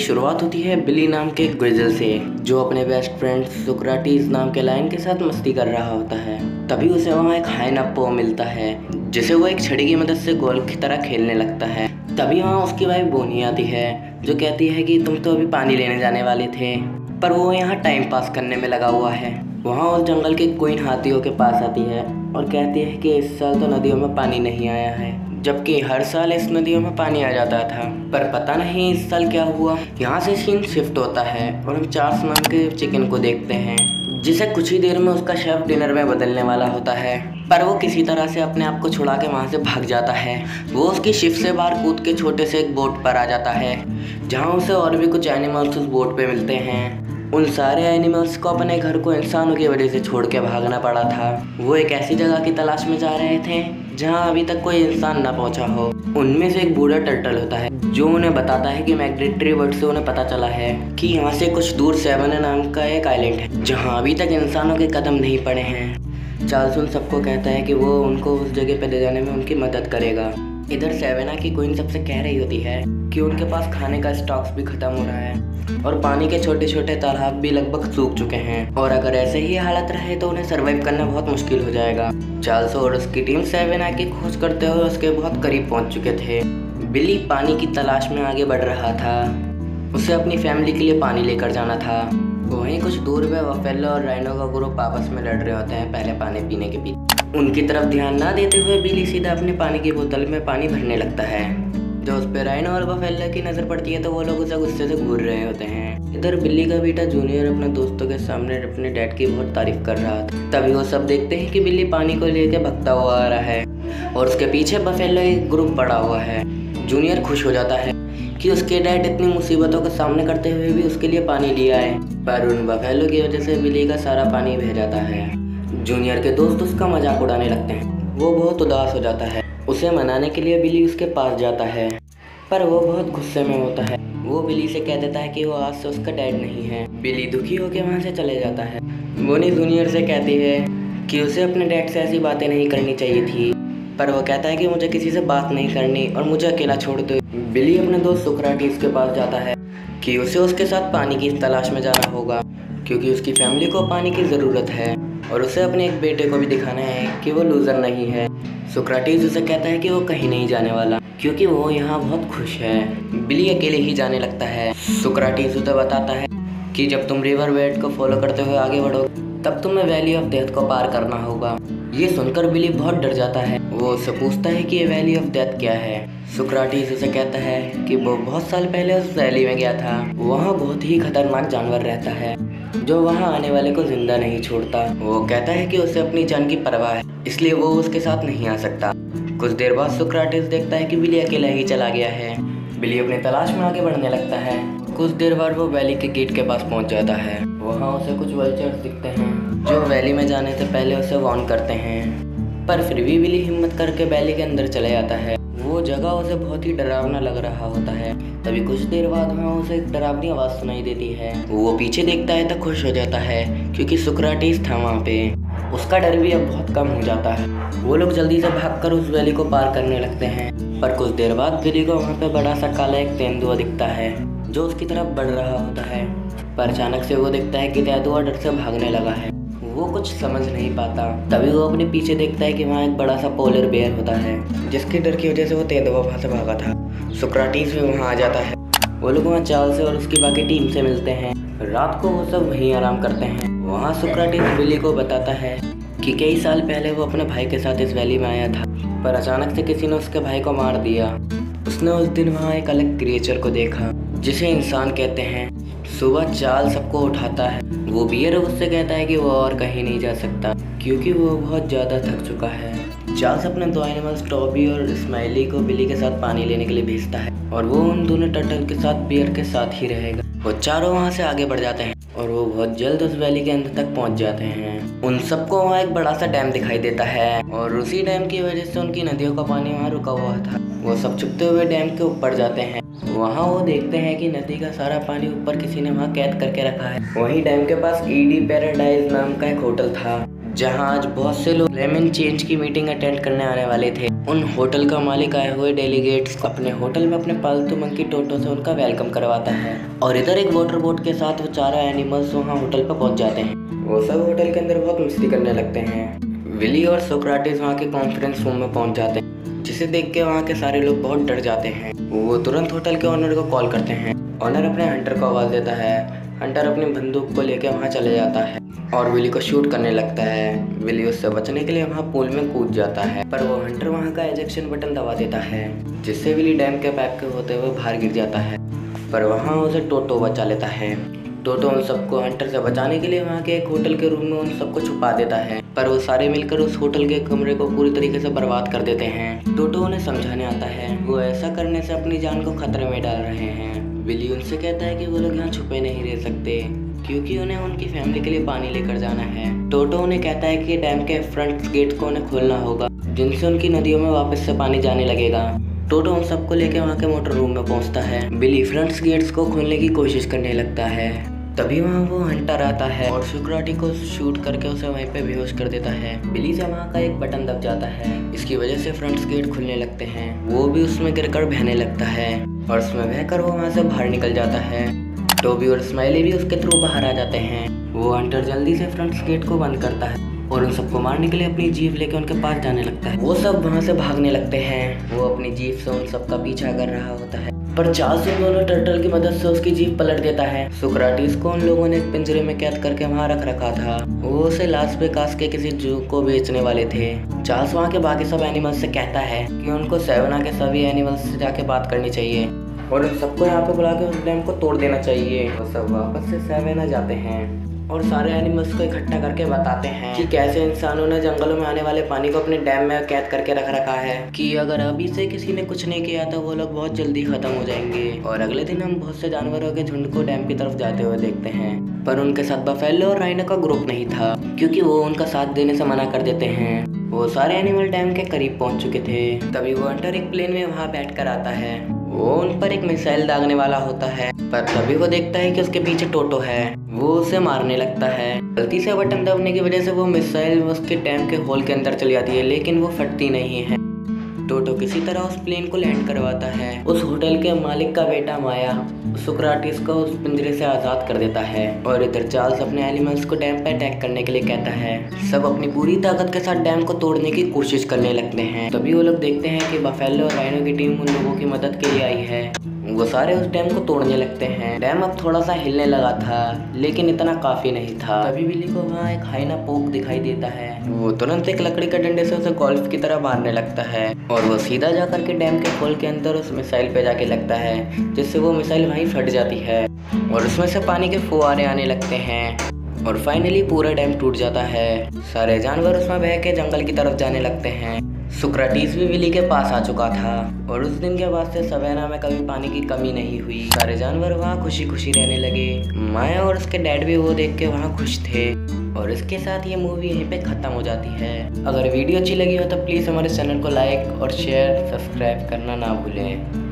शुरुआत होती है बिली नाम के गुइजल से, जो अपने बेस्ट फ्रेंड सुक्राटीज नाम के लायन के साथ मस्ती कर रहा होता है। तभी उसे वहाँ एक हाइनाप्पो मिलता है, जिसे वो एक छड़ी की मदद से गोल की तरह खेलने लगता है। तभी वहाँ उसकी वाइफ बोनी आती है, जो कहती है कि तुम तो अभी पानी लेने जाने वाले थे, पर वो यहाँ टाइम पास करने में लगा हुआ है। वहाँ उस जंगल के क्वीन हाथियों के पास आती है और कहती है कि इस साल तो नदियों में पानी नहीं आया है, जबकि हर साल इस नदियों में पानी आ जाता था। पर पता नहीं इस साल क्या हुआ। यहाँ से सीन शिफ्ट होता है और हम चार्ल्स नाम के चिकन को देखते हैं, जिसे कुछ ही देर में उसका शेफ डिनर में बदलने वाला होता है। पर वो किसी तरह से अपने आप को छुड़ा के वहाँ से भाग जाता है। वो उसकी शिप से बाहर कूद के छोटे से एक बोट पर आ जाता है, जहाँ उसे और भी कुछ एनिमल्स उस बोट पे मिलते हैं। उन सारे एनिमल्स को अपने घर को इंसानों की वजह से छोड़ के भागना पड़ा था। वो एक ऐसी जगह की तलाश में जा रहे थे जहाँ अभी तक कोई इंसान ना पहुँचा हो। उनमें से एक बूढ़ा टर्टल होता है, जो उन्हें बताता है कि माइग्रेटरी बर्ड से उन्हें पता चला है कि यहाँ से कुछ दूर सेवन नाम का एक आइलैंड है, जहाँ अभी तक इंसानों के कदम नहीं पड़े हैं। चार्ल्स उन सबको कहता है कि वो उनको उस जगह पे ले जाने में उनकी मदद करेगा। इधर सेवेना की क्वीन सबसे कह रही होती है कि उनके पास खाने का स्टॉक्स भी खत्म हो रहा है और पानी के छोटे छोटे तालाब भी लगभग सूख चुके हैं, और अगर ऐसे ही हालत रहे तो उन्हें सरवाइव करना बहुत मुश्किल हो जाएगा। चार्ल्स और उसकी टीम सेवेना की खोज करते हुए उसके बहुत करीब पहुंच चुके थे। बिली पानी की तलाश में आगे बढ़ रहा था। उसे अपनी फैमिली के लिए पानी लेकर जाना था। वहीं कुछ दूर पे बफेलो और राइनो का ग्रुप आपस में लड़ रहे होते हैं पहले पानी पीने के पीछे। उनकी तरफ ध्यान ना देते हुए बिली सीधा अपने पानी की बोतल में पानी भरने लगता है। जो उस पर राइनो और बफेलो की नज़र पड़ती है तो वो लोग उसे गुस्से से घूर रहे होते हैं। इधर बिल्ली का बेटा जूनियर अपने दोस्तों के सामने अपने डैड की बहुत तारीफ कर रहा था। तभी वो सब देखते हैं कि बिल्ली पानी को लेकर भगता हुआ आ रहा है और उसके पीछे बफेलो एक ग्रुप पड़ा हुआ है। जूनियर खुश हो जाता है कि उसके डैड इतनी मुसीबतों का सामना करते हुए भी उसके लिए पानी लिया है, पर उन बफेलो की वजह से बिल्ली का सारा पानी बह जाता है। जूनियर के दोस्त उसका मजाक उड़ाने लगते हैं। वो बहुत उदास हो जाता है। उसे मनाने के लिए बिली उसके पास जाता है, पर वो बहुत गुस्से में होता है। वो बिली से कह देता है कि वो आज से उसका डैड नहीं है। बिली दुखी होकर वहाँ से चले जाता है। बोनी जूनियर से कहती है कि उसे अपने डैड से ऐसी बातें नहीं करनी चाहिए थी, पर वो कहता है कि मुझे किसी से बात नहीं करनी और मुझे अकेला छोड़ दो। बिली अपने दोस्त सुक्राटीज के पास जाता है कि उसे उसके साथ पानी की तलाश में जाना होगा, क्योंकि उसकी फैमिली को पानी की ज़रूरत है और उसे अपने एक बेटे को भी दिखाना है कि वो लूज़र नहीं है। सुक्राटीज उसे कहता है कि वो कहीं नहीं जाने वाला, क्योंकि वो यहाँ बहुत खुश है। बिली अकेले ही जाने लगता है। सुक्राटीज उसे बताता है कि जब तुम रिवर बेड को फॉलो करते हुए आगे बढ़ोगे तब तुम्हें वैली ऑफ डेथ को पार करना होगा। ये सुनकर बिली बहुत डर जाता है। वो उससे पूछता है कि ये वैली ऑफ डेथ क्या है। सुक्राटीज उसे कहता है कि वो बहुत साल पहले उस वैली में गया था। वहाँ बहुत ही खतरनाक जानवर रहता है जो वहाँ आने वाले को जिंदा नहीं छोड़ता। वो कहता है कि उसे अपनी जान की परवाह है, इसलिए वो उसके साथ नहीं आ सकता। कुछ देर बाद सुक्राटीज देखता है कि बिली अकेला ही चला गया है। बिली अपनी तलाश में आगे बढ़ने लगता है। कुछ देर बाद वो वैली के गेट के पास पहुंच जाता है। वहाँ उसे कुछ वल्चर्स दिखते हैं जो वैली में जाने से पहले उसे वार्न करते हैं, पर फिर भी बिली हिम्मत करके वैली के अंदर चले जाता है। वो जगह उसे बहुत ही डरावना लग रहा होता है। तभी कुछ देर बाद वहाँ उसे एक डरावनी आवाज़ सुनाई देती है। वो पीछे देखता है तो खुश हो जाता है, क्योंकि सुक्राटीज था वहाँ पे। उसका डर भी अब बहुत कम हो जाता है। वो लोग जल्दी से भागकर उस वैली को पार करने लगते हैं, पर कुछ देर बाद बिली को वहाँ पे बड़ा सा काला एक तेंदुआ दिखता है जो उसकी तरफ बढ़ रहा होता है। पर अचानक से वो देखता है कि तेंदुआ डर से भागने लगा है। वो कुछ समझ नहीं पाता। तभी वो अपने पीछे देखता है कि वहाँ एक बड़ा सा पोलर बेयर होता है, जिसके डर की वजह से वो तेंदुआ वहाँ से भागा था। सुक्राटीज भी वहाँ आ जाता है। वो लोग वहाँ चार्ल्स से और उसकी बाकी टीम से मिलते हैं। रात को वो सब वहीं आराम करते हैं। वहाँ सुक्राटीज बिली को बताता है कि कई साल पहले वो अपने भाई के साथ इस वैली में आया था, पर अचानक से किसी ने उसके भाई को मार दिया। उसने उस दिन वहाँ एक अलग क्रिएचर को देखा जिसे इंसान कहते हैं। सुबह चार्ल्स सबको उठाता है। वो बियर उससे कहता है कि वो और कहीं नहीं जा सकता, क्योंकि वो बहुत ज़्यादा थक चुका है। चार्ल्स अपने दो एनिमल्स टॉबी और स्माइली को बिली के साथ पानी लेने के लिए भेजता है, और वो उन दोनों टर्टल के साथ बियर के साथ ही रहेगा। वो चारों वहाँ से आगे बढ़ जाते हैं और वो बहुत जल्द उस वैली के अंदर तक पहुँच जाते हैं। उन सबको वहाँ एक बड़ा सा डैम दिखाई देता है, और उसी डैम की वजह से उनकी नदियों का पानी वहाँ रुका हुआ था। वो सब छुपते हुए डैम के ऊपर जाते हैं। वहाँ वो देखते हैं कि नदी का सारा पानी ऊपर किसी ने वहाँ कैद करके रखा है। वहीं डैम के पास ईडी पैराडाइज नाम का एक होटल था, जहां आज बहुत से लोग क्लाइमेट चेंज की मीटिंग अटेंड करने आने वाले थे। उन होटल का मालिक आए हुए डेलीगेट्स अपने होटल में अपने पालतू मंकी टोटो से उनका वेलकम करवाता है और इधर एक वाटर बोट के साथ वो चारों एनिमल्स वहाँ होटल पर पहुँच जाते हैं। वो सब होटल के अंदर बहुत मस्ती करने लगते हैं। विली और सोक्राटिस वहाँ के कॉन्फ्रेंस रूम में पहुँच जाते हैं, जिसे देख के वहाँ के सारे लोग बहुत डर जाते हैं। वो तुरंत होटल के ऑनर को कॉल करते हैं। ऑनर अपने हंटर को आवाज़ देता है। हंटर अपनी बंदूक को लेकर वहाँ चले जाता है और विली को शूट करने लगता है। विली उससे बचने के लिए वहाँ पूल में कूद जाता है, पर वो हंटर वहाँ का एजेक्शन बटन दबा देता है, जिससे विली डैम के पाइप के होते हुए बाहर गिर जाता है। पर वहाँ उसे टोटो बचा लेता है। टोटो उन सबको हंटर से बचाने के लिए वहाँ के एक होटल के रूम में उन सबको छुपा देता है, पर वो सारे मिलकर उस होटल के कमरे को पूरी तरीके से बर्बाद कर देते हैं। टोटो उन्हें समझाने आता है वो ऐसा करने से अपनी जान को खतरे में डाल रहे हैं। विली उनसे कहता है कि वो लोग यहाँ छुपे नहीं रह सकते क्योंकि उन्हें उनकी फैमिली के लिए पानी लेकर जाना है। टोटो उन्हें कहता है कि डैम के फ्रंट गेट को उन्हें खोलना होगा, जिनसे उनकी नदियों में वापस से पानी जाने लगेगा। टोटो उन सबको लेकर वहाँ के मोटर रूम में पहुँचता है। बिली फ्रंट गेट्स को खोलने की कोशिश करने लगता है। तभी वहाँ वो हंटर आता है और सोक्राटिस को शूट करके उसे वहीं पे बेहोश कर देता है। बिली से वहाँ का एक बटन दब जाता है, इसकी वजह से फ्रंट गेट खुलने लगते हैं। वो भी उसमें गिरकर बहने लगता है और उसमें बहकर वो वहाँ से बाहर निकल जाता है। टोबी और स्माइली भी उसके थ्रू बाहर आ जाते हैं। वो हंटर जल्दी से फ्रंट गेट को बंद करता है और उन सबको मारने के लिए अपनी जीप लेकर उनके पास जाने लगता है। वो सब वहाँ से भागने लगते हैं। वो अपनी जीप से उन सबका पीछा कर रहा होता है, पर चार्ल्स उन दोनों टर्टल की मदद से उसकी जीप पलट देता है। सोक्राटिस को उन लोगों ने एक पिंजरे में कैद करके वहाँ रख रखा था। वो उसे लास वेगास के किसी जू को बेचने वाले थे। चार्ल्स वहाँ के बाकी सब एनिमल्स से कहता है कि उनको सेवेना के सभी एनिमल्स से जाके बात करनी चाहिए और उन सबको यहाँ पे बुला के उस डैम को तोड़ देना चाहिए। वो सब वापस से सेवेना जाते हैं और सारे एनिमल्स को इकट्ठा करके बताते हैं कि कैसे इंसानों ने जंगलों में आने वाले पानी को अपने डैम में कैद करके रख रखा है, कि अगर अभी से किसी ने कुछ नहीं किया तो वो लोग बहुत जल्दी खत्म हो जाएंगे। और अगले दिन हम बहुत से जानवरों के झुंड को डैम की तरफ जाते हुए देखते हैं, पर उनके साथ बफेलो और राइनो का ग्रुप नहीं था क्योंकि वो उनका साथ देने से मना कर देते हैं। वो सारे एनिमल डैम के करीब पहुंच चुके थे। तभी वो हंटर एक प्लेन में वहाँ बैठ कर आता है। वो उन पर एक मिसाइल दागने वाला होता है, पर तभी वो देखता है कि उसके पीछे टोटो है। वो उसे मारने लगता है। गलती से बटन दबाने की वजह से वो मिसाइल उसके डैम के होल के अंदर चली जाती है, लेकिन वो फटती नहीं है। टोटो किसी तरह उस प्लेन को लैंड करवाता है। उस होटल के मालिक का बेटा माया सोक्राटिस को उस पिंजरे से आज़ाद कर देता है और इधर चार्ल्स अपने एनिमल्स को डैम पे अटैक करने के लिए कहता है। सब अपनी पूरी ताकत के साथ डैम को तोड़ने की कोशिश करने लगते हैं। तभी वो लोग देखते हैं कि बफेलो और राइनो की टीम उन लोगों की मदद के लिए आई है। वो सारे उस डैम को तोड़ने लगते हैं। डैम अब थोड़ा सा हिलने लगा था, लेकिन इतना काफी नहीं था। तभी बिली को वहाँ एक हाइना पोक दिखाई देता है। वो तुरंत एक लकड़ी के डंडे से उसे गोल्फ की तरह मारने लगता है और वो सीधा जाकर के डैम के होल के अंदर उस मिसाइल पे जाके लगता है, जिससे वो मिसाइल वहीं फट जाती है और उसमें से पानी के फुहारे आने लगते हैं और फाइनली पूरा डैम टूट जाता है। सारे जानवर उसमें बह के जंगल की तरफ जाने लगते हैं। सोक्राटिस भी विली के पास आ चुका था और उस दिन के बाद से सेवेना में कभी पानी की कमी नहीं हुई। सारे जानवर वहाँ खुशी खुशी रहने लगे। माया और उसके डैड भी वो देख के वहाँ खुश थे। और इसके साथ ये मूवी यहीं पे ख़त्म हो जाती है। अगर वीडियो अच्छी लगी हो तो प्लीज़ हमारे चैनल को लाइक और शेयर सब्सक्राइब करना ना भूलें।